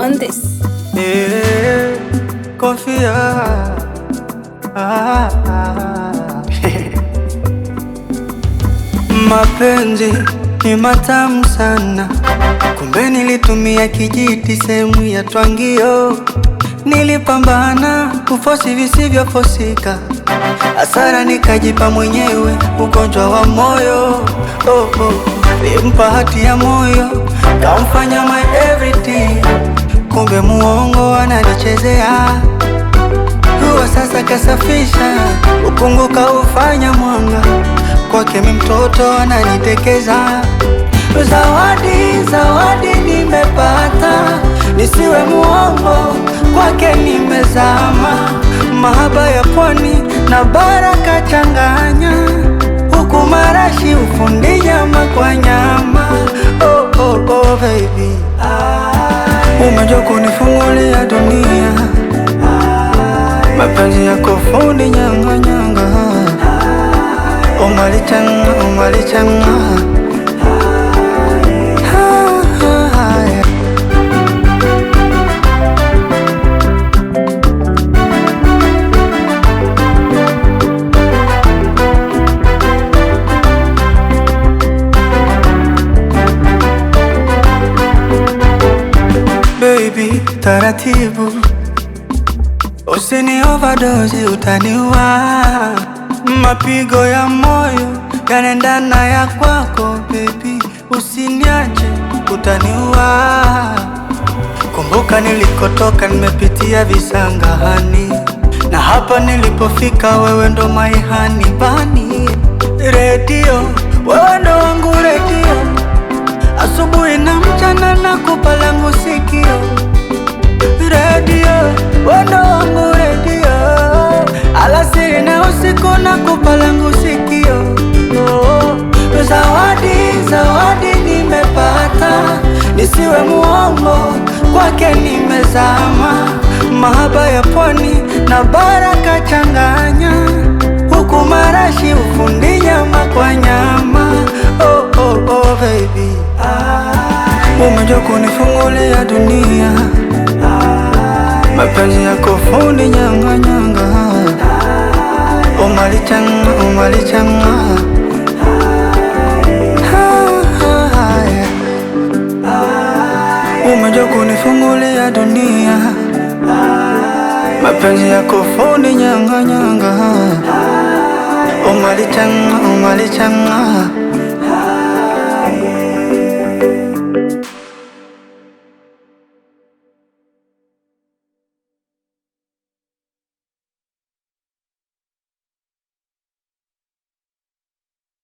on this. Kofia. Mapenzi ni matamu sana, kumbe nilitumia kijiti sehemu ya twangio. Nilipambana kufosi visivyofosika, hasara nikajipa mwenyewe, ugonjwa wa moyo. Limpa hati ya moyo, kamfanya my everything, kumbe muongo ananichezea. Huwa sasa kasafisha, ukungu kaufanya mwanga, kwake mi mtoto ananitekeza. Zawadi, zawadi nimepata, nisiwe muongo, kwake nimezama. Mahaba ya pwani na baraka changanya, huku marashi ufundi nyama kwa nyama. Oh baby, umejua kunifungulia dunia, mapenzi yako fundi nyanga nyanga. Umalichanga, umalichanga. Baby, taratibu, usini overdose utaniua. Mapigo ya moyo yanaendana ya kwako baby, usiniache utaniua. Kumbuka nilikotoka, nimepitia visangahani, na hapa nilipofika wewe ndo my honey bunny. Radio, wewe ndo wangu radio, asubuhi na mchana nakupa langu sikio. Radio, wewe ndo wangu radio, alasiri na usiku nakupa langu sikio. Zawadi, zawadi nimepata, nisiwe muongo, kwake nimezama. Mahaba ya pwani na baraka changanya, huku marashi ufundi nyama kwa nyama. Oh baby, umejua kunifungulia dunia, mapenzi yako fundi nyanga nyanga. Umalichanga, umalichanga. Umejua kunifungulia dunia, mapenzi yako fundi nyanga nyanga. Umalichanga, umalichanga.